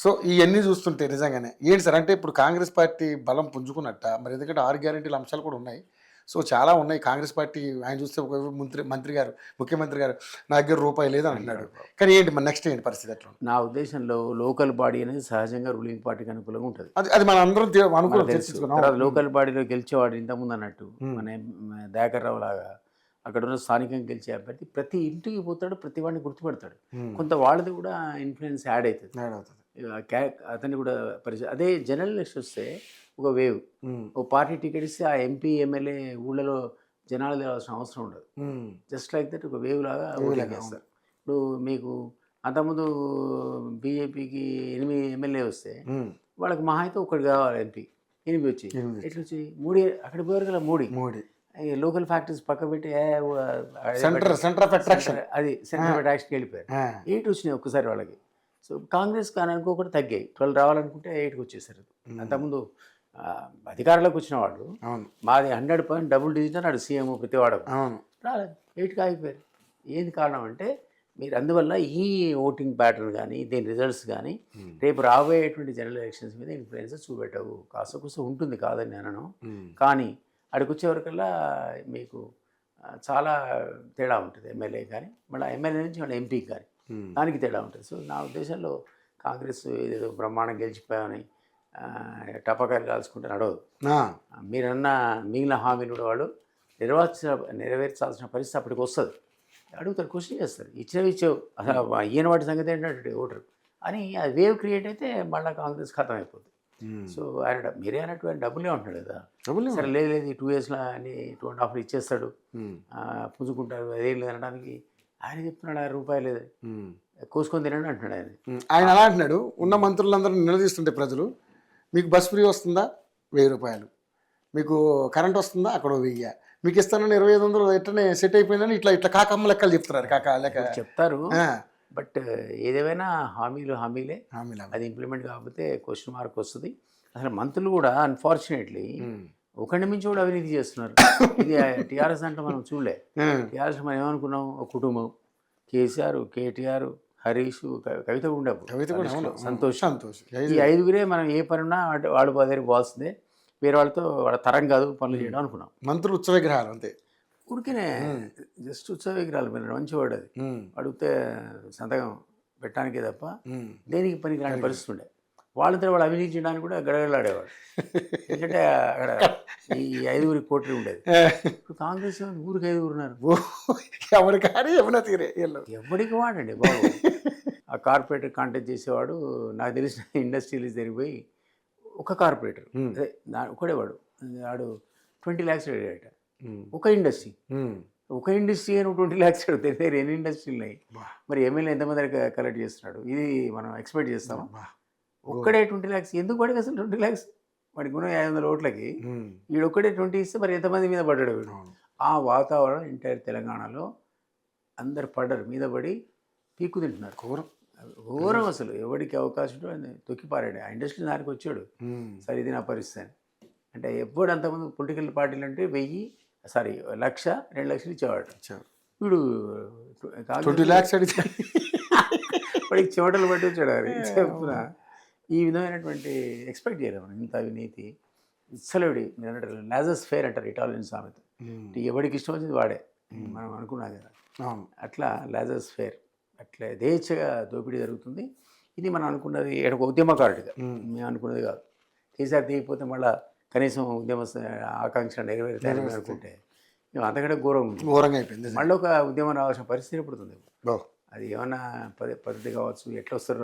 So ఇవన్నీ చూస్తుంటే నిజంగానే ఏంటి సార్ అంటే ఇప్పుడు కాంగ్రెస్ పార్టీ బలం పుంజుకున్నట్ట మరి ఎందుకంటే 6 గ్యారెంటీల అంశాలు కూడా ఉన్నాయి. సో చాలా ఉన్నాయి. కాంగ్రెస్ పార్టీ ఆయన చూస్తే ఒక మంత్రి గారు, ముఖ్యమంత్రి గారు నా దగ్గర రూపాయి లేదని అంటున్నాడు. కానీ ఏంటి మరి నెక్స్ట్ ఏంటి పరిస్థితి ఎట్లా ఉంది? నా ఉద్దేశంలో లోకల్ బాడీ అనేది సహజంగా రూలింగ్ పార్టీకి అనుకూలంగా ఉంటుంది. అది అది మన అందరం అనుకూలం తెలుసు. చర్చించుకున్నాం. తర్వాత లోకల్ బాడీలో గెలిచేవాడు ఇంతకుముందు అన్నట్టు మన దయాకర్ రావు లాగా అక్కడ ఉన్న స్థానికంగా గెలిచే అభ్యర్థి ప్రతి ఇంటికి పోతాడు, ప్రతి వాడిని గుర్తుపడతాడు. కొంత వాళ్ళది కూడా ఇన్ఫ్లుయెన్స్ యాడ్ అవుతుంది. అతన్ని కూడా పరిచయం. అదే జనరల్ ఎలక్షన్ వస్తే ఒక వేవ్, ఓ పార్టీ టికెట్ ఇస్తే ఆ ఎంపీ ఎమ్మెల్యే ఊళ్ళలో జనాలు తెలవాల్సిన అవసరం ఉండదు. జస్ట్ లైక్ దట్ ఒక వేవ్ లాగా ఓటింగ్ చేస్తారు. ఇప్పుడు మీకు అంతకుముందు బీజేపీకి 8 ఎమ్మెల్యే వస్తే వాళ్ళకి మహా అయితే ఒకటి కావాలి ఎంపీ, 8 వచ్చి ఎట్లా వచ్చి 3 అక్కడ పోయారు కదా. 3 లోకల్ ఫ్యాక్టరీస్ పక్క పెట్టి సెంటర్ ఆఫ్ అట్రాక్షన్ అది సెంటర్ ఆఫ్ అట్రాక్షన్కి వెళ్ళిపోయారు. 8 వచ్చినాయి ఒక్కసారి వాళ్ళకి. సో కాంగ్రెస్ కానీ అనుకోకుండా తగ్గాయి. 12 రావాలనుకుంటే 8కి వచ్చేసారు. అంతకుముందు అధికారంలోకి వచ్చిన వాళ్ళు మాది 100% డబుల్ డిజిట్ అన్నాడు సీఎం ప్రతి వాడు, రాలేదు, 8కి ఆగిపోయారు. ఏంది కారణం అంటే మీరు అందువల్ల ఈ ఓటింగ్ ప్యాటర్న్ కానీ దీని రిజల్ట్స్ కానీ రేపు రాబోయేటువంటి జనరల్ ఎలక్షన్స్ మీద ఇన్ఫ్లుయెన్స్ చూపెట్టవు. కాస్త కూస ఉంటుంది కాదని నేను, కానీ అక్కడికి వచ్చేవరకల్లా మీకు చాలా తేడా ఉంటుంది. ఎమ్మెల్యే కానీ మళ్ళీ ఎమ్మెల్యే నుంచి మళ్ళీ ఎంపీకి కానీ దానికి తేడా ఉంటుంది. సో నా ఉద్దేశంలో కాంగ్రెస్ ఏదో బ్రహ్మాండం గెలిచిపోయామని టపాకాయలు కాల్చుకుంటే నడవదు. మీరన్న మిగిలిన హామీలు కూడా వాళ్ళు నెరవేర్చాల్సిన పరిస్థితి అప్పటికి వస్తుంది. అడుగుతారు, క్వశ్చన్ చేస్తారు, ఇచ్చావు అసలు ఈయన వాటి సంగతి ఏంటంటే ఓటర్ అని అది వేవ్ క్రియేట్ అయితే మళ్ళీ కాంగ్రెస్ ఖతం అయిపోతుంది. సో ఆయన మీరే అన్నట్టు ఆయన డబ్బులే ఉంటున్నాడు కదా. సరే లేదు ఈ 2 ఇయర్స్లో అని 2.5 ఇచ్చేస్తాడు, పుంజుకుంటారు, అదేం లేదు అనడానికి ఆయన చెప్తున్నాడు. 6 రూపాయలు లేదు కోసుకొని తినండి అంటున్నాడు ఆయన. ఆయన అలా అంటున్నాడు. ఉన్న మంత్రులందరూ నిలదీస్తుంటే ప్రజలు, మీకు బస్ ఫ్రీ వస్తుందా 1000 రూపాయలు, మీకు కరెంట్ వస్తుందా అక్కడ 1000, మీకు ఇస్తానని 2500 ఎట్లనే సెట్ అయిపోయిందని ఇట్లా కాకమ్మ లెక్కలు చెప్తున్నారు. లెక్క చెప్తారు. బట్ ఏదేమైనా హామీలే. అది ఇంప్లిమెంట్ కాకపోతే క్వశ్చన్ మార్క్ వస్తుంది. అసలు మంత్రులు కూడా అన్ఫార్చునేట్లీ ఒకటి మించి కూడా అవినీతి చేస్తున్నారు. ఇది టీఆర్ఎస్ అంటే మనం చూడలే. టీఆర్ఎస్ మనం ఏమనుకున్నాం, ఒక కుటుంబం కేసీఆర్, కేటీఆర్, హరీష్, కవిత ఉండేప్పుడు సంతోష్. ఈ 5గురే మనం ఏ పనున్నా వాడు దగ్గరికి పోవాల్సిందే, వేరే వాళ్ళతో వాళ్ళ తరం కాదు పనులు చేయడం అనుకున్నాం. మంత్రులు ఉత్సవ విగ్రహాలు అంతే, ఊరికేనే జస్ట్ ఉత్సవ విగ్రహాలు. మీరు మంచివాడు అది అడిగితే సంతకం పెట్టడానికే తప్ప దేనికి పనికి రాని పరిస్థితి ఉండే. వాళ్ళతో వాళ్ళు అవినీతి చేయడానికి కూడా గడగడలాడేవాడు. ఎందుకంటే అక్కడ ఈ 5 కోట్లు ఉండేది. ఇప్పుడు కాంగ్రెస్ ఊరికి 5 ఉన్నారు. ఎవరికి వాడండి బాబు. ఆ కార్పొరేటర్ కాంటాక్ట్ చేసేవాడు నాకు తెలిసిన ఇండస్ట్రియల్ జరిగిపోయి ఒక కార్పొరేటర్ అదే ఒకడే వాడు 20 lakhs అడిగాడట. ఒక ఇండస్ట్రీ అని 20 lakhs అడిగితే ఎన్ని ఇండస్ట్రీలు ఉన్నాయి. మరి ఎమ్మెల్యే ఎంతమంది కలెక్ట్ చేస్తున్నాడు, ఇది మనం ఎక్స్పెక్ట్ చేస్తామా? ఒక్కడే 20 lakhs ఎందుకు పడేది అసలు? 20 lakhs వాడికి ఉన్న 500 ఓట్లకి వీడొక్కడే 20 ఇస్తే మరి ఎంతమంది మీద పడ్డాడు వీడు? ఆ వాతావరణం ఎంటైర్ తెలంగాణలో అందరు పడ్డారు, మీద పడి పీక్కు తింటున్నారు. ఘోరం అసలు. ఎవరికి అవకాశం తొక్కిపారాడు. ఆ ఇండస్ట్రీ దానికి వచ్చాడు, సరే ఇది నా పరిస్థితి అంటే. ఎప్పుడు అంతమంది పొలిటికల్ పార్టీలు అంటే 1,00,000 2 లక్షలు ఇచ్చేవాడు. వీడు 20 lakhs అడిగితే వాడికి చెమటలు పట్టి వచ్చాడు. అది చెప్తున్నా, ఈ విధమైనటువంటి ఎక్స్పెక్ట్ చేయలేము మనం. ఇంత అవినీతి ఇచ్చలేడు. లాజర్స్ ఫేర్ అంటారు ఇటాలియన్ సామెత. ఎవడికి ఇష్టం వచ్చింది వాడే మనం అనుకున్నాం కదా. అట్లా లాజర్స్ ఫేర్ అట్లా యథేచ్ఛగా దోపిడీ జరుగుతుంది. ఇది మనం అనుకున్నది ఒక ఉద్యమకారుడిగా మేము అనుకున్నది కాదు. కేసీఆర్ తీయకపోతే మళ్ళీ కనీసం ఉద్యమ ఆకాంక్ష నెరవేరుతాయని అనుకుంటే మేము అంతకంటే ఘోరంగా అయిపోయింది. మళ్ళీ ఒక ఉద్యమం రావాల్సిన పరిస్థితి పడుతుంది. అది ఏమన్నా పద్ధతి కావచ్చు, ఎట్లా వస్తారు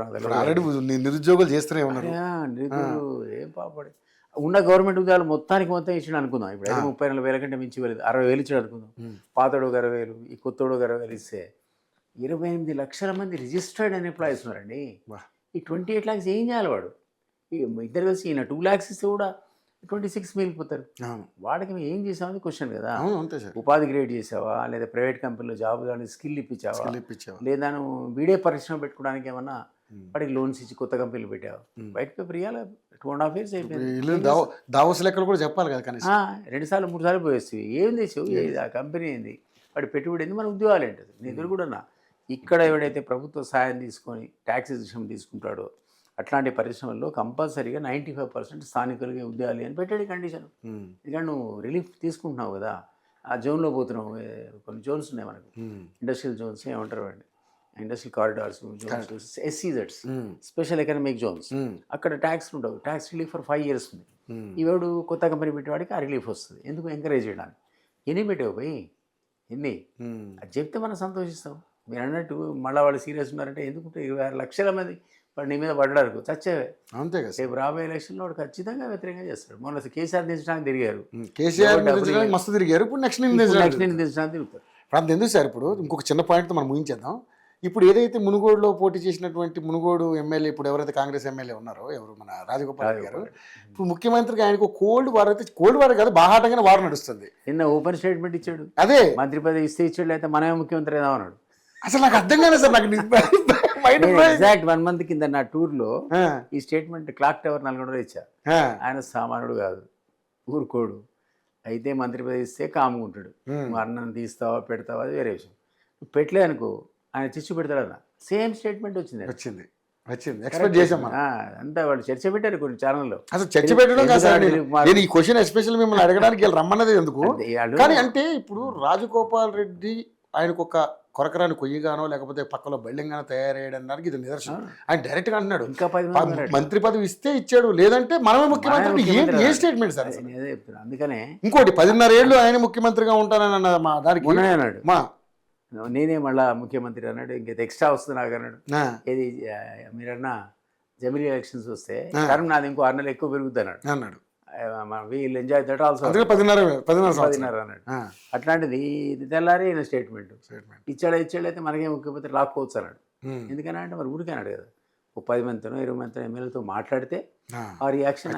నిరుద్యోగులు చేస్తూనే ఉన్నారు. నిరుద్యోగులు ఏం పాపడి ఉన్న గవర్నమెంట్ ఉద్యోగాలు మొత్తానికి ఇచ్చాడు అనుకుందాం. ఇప్పుడు 34,000 కంటే మించి వెళ్ళదు, 60,000 ఇచ్చాడు అనుకుందాం. పాతోడు 60,000, ఈ కొత్తోడు 60,000 ఇస్తే 28 లక్షల మంది రిజిస్టర్డ్ అని ఎంప్లాయీస్ ఉన్నారండి. ఈ 28 lakhs ఏం చేయాలి వాడు? ఇద్దరు కలిసి ఈయన 2 lakhs ఇస్తే కూడా 26 మిగిలిపోతారు. వాడికి ఏం చేసామని క్వశ్చన్ కదా. ఉపాధి క్రియేట్ చేసావా, లేదా ప్రైవేట్ కంపెనీలో జాబ్ కానీ స్కిల్ ఇప్పించావా, లేదా నువ్వు వీడే పరిశ్రమ పెట్టుకోవడానికి ఏమన్నా వాడికి లోన్స్ ఇచ్చి కొత్త కంపెనీలు పెట్టావా? వైట్ పేపర్ ఇవ్వాలి. 2.5 years అయిపోయింది. దావస్ లెక్కలు కూడా చెప్పాలి కదా. కానీ 2 సార్లు 3 సార్లు పోయేస్తాయి. ఏం చేసావు? ఆ కంపెనీ ఏంది, వాడి పెట్టుబడి ఏంది, మన ఉద్యోగాలు ఏంటది? నీ ఎదురు కూడా ఇక్కడ ఎవడైతే ప్రభుత్వ సాయం తీసుకొని ట్యాక్స్ విషయం తీసుకుంటాడో అట్లాంటి పరిశ్రమల్లో కంపల్సరీగా 95% స్థానికులకి ఉద్యోగాలు అని పెట్టాడు కండిషన్. ఎందుకంటే నువ్వు రిలీఫ్ తీసుకుంటున్నావు కదా, ఆ జోన్లో పోతున్నావు. కొన్ని జోన్స్ ఉన్నాయి మనకు, ఇండస్ట్రియల్ జోన్స్ ఏమంటారు అండి, industrial corridors zones, SEZs, special economic zones. అక్కడ ట్యాక్స్ ఉండవు, ట్యాక్స్ రిలీఫ్ ఫర్ 5 years ఉంది. ఈవేడు కొత్త కంపెనీ పెట్టేవాడికి ఆ రిలీఫ్ వస్తుంది. ఎందుకు ఎంకరేజ్ చేయడానికి? ఎన్ని పెట్టావు పోయి, ఎన్ని అది చెప్తే మనం సంతోషిస్తాం. మీరు అన్నట్టు మళ్ళీ వాళ్ళు సీరియస్ ఉన్నారంటే ఎందుకుంటే 26 లక్షల మంది వాడు నీ మీద పడ్డారు, చచ్చేవే. అంతే కదా, రేపు రాబోయే ఎలక్షన్లో వాడు ఖచ్చితంగా వ్యతిరేకంగా చేస్తాడు. మొన్న కేసీఆర్ దించడానికి తిరిగారు, కేసీఆర్ మస్తు తిరిగారు, ఇప్పుడు నెక్స్ట్ నేను దించడానికి తిరుగుతారు. అంత ఎందుకు సార్? ఇప్పుడు ఇంకొక చిన్న పాయింట్తో మనం ముగించేద్దాం. ఇప్పుడు ఏదైతే మునుగోడులో పోటీ చేసినటువంటి మునుగోడు ఎమ్మెల్యే, ఇప్పుడు ఎవరైతే కాంగ్రెస్ ఎమ్మెల్యే ఉన్నారో, ఎవరు మన రాజగోపాల్ రెడ్డి గారు, ఇప్పుడు ముఖ్యమంత్రికి ఆయనకు కోల్డ్ వార్ అయితే, కోల్డ్ వార్ కాదు బాహాటంగానే వార్ నడుస్తుంది. నిన్న ఓపెన్ స్టేట్మెంట్ ఇచ్చాడు, అదే మంత్రి పదవి ఇస్తే ఇచ్చాడు, అయితే మనమే ముఖ్యమంత్రి ఏదో అన్నాడు. అసలు నాకు అర్థం కాలేదు సార్. నాకు ఎగ్జాక్ట్ 1 month కింద నా టూర్లో ఈ స్టేట్మెంట్ క్లాక్ టవర్ నల్గొండలో ఇచ్చా. ఆయన సామాన్యుడు కాదు, ఊరుకోడు. అయితే మంత్రి పదవి ఇస్తే కాముకుంటాడు. నువ్వు అన్నం తీస్తావా పెడతావా అది వేరే విషయం. నువ్వు పెట్టలే అనుకో ఆయన చిచ్చు పెడతాడన్న సేమ్ స్టేట్మెంట్ వచ్చింది. ఎక్స్పెక్ట్ చేసాం అంతా వాళ్ళు చర్చ పెట్టారు కొన్ని ఛానల్లో. అసలు చర్చ పెట్టడం కాదు సార్, నేను ఈ క్వశ్చన్ ఎస్పెషల్ మిమ్మల్ని అడగడానికి వీళ్ళు రమ్మన్నది ఎందుకు కానీ అంటే, ఇప్పుడు రాజగోపాల్ రెడ్డి ఆయనకు ఒక కొరకరాని కొయ్యగానో లేకపోతే పక్కలో బిల్డింగ్ గానో తయారయ్యడానికి ఇది నిదర్శనం. ఆయన డైరెక్ట్ గా అంటున్నాడు ఇంకా మంత్రి పదవి ఇస్తే ఇచ్చాడు, లేదంటే మనమే ముఖ్యమంత్రి. ఏ స్టేట్మెంట్ సార్? అందుకనే ఇంకోటి 10.5 ఏళ్ళు ఆయన ముఖ్యమంత్రిగా ఉంటానని అన్న మా దానికి అన్నాడు, నేనే మళ్ళా ముఖ్యమంత్రి అన్నాడు. ఇంకా ఎక్స్ట్రా వస్తుంది నాకు అన్నాడు. ఏది మీరన్నా జమిలీ ఎలక్షన్స్ వస్తే టర్మ్ నాది ఇంకో 6 నెలలు ఎక్కువ పెరుగుద్ది అన్నాడు. వీళ్ళు ఎంజాయ్ దట్ ఆల్సో 10.5 అన్నాడు. అట్లాంటిది ఇది తెల్లారి స్టేట్మెంట్ ఇచ్చాడు అయితే మనకే ముఖ్యమంత్రి లాక్కోవచ్చు అన్నాడు. ఎందుకని అంటే మరి ఊరికే అన్నాడు కదా, ఒక 10 మందితో 20 మందితో ఎమ్మెల్యేలతో మాట్లాడితే ఆ రియాక్షన్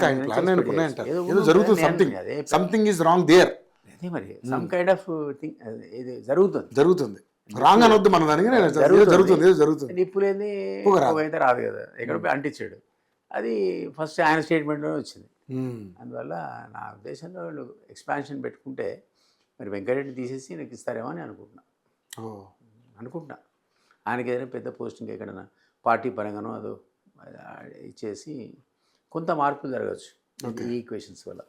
అదే మరి సమ్ కైండ్ ఆఫ్ థింగ్ ఇది జరుగుతుంది. రాంగ్ అనొద్దు మన దానికి, జరుగుతుంది. నిప్పులేంది అయితే రాదు కదా, ఎక్కడ అంటించాడు. అది ఫస్ట్ ఆయన స్టేట్మెంట్లోనే వచ్చింది. అందువల్ల నా ఉద్దేశంలో వాళ్ళు ఎక్స్పాన్షన్ పెట్టుకుంటే మరి వెంకటరెడ్డి తీసేసి నాకు ఇస్తారేమో అని అనుకుంటున్నా. ఆయనకి ఏదైనా పెద్ద పోస్టింగ్ ఎక్కడైనా పార్టీ పరంగానో అదో ఇచ్చేసి కొంత మార్పులు జరగచ్చు ఈ ఈక్వేషన్స్ వల్ల.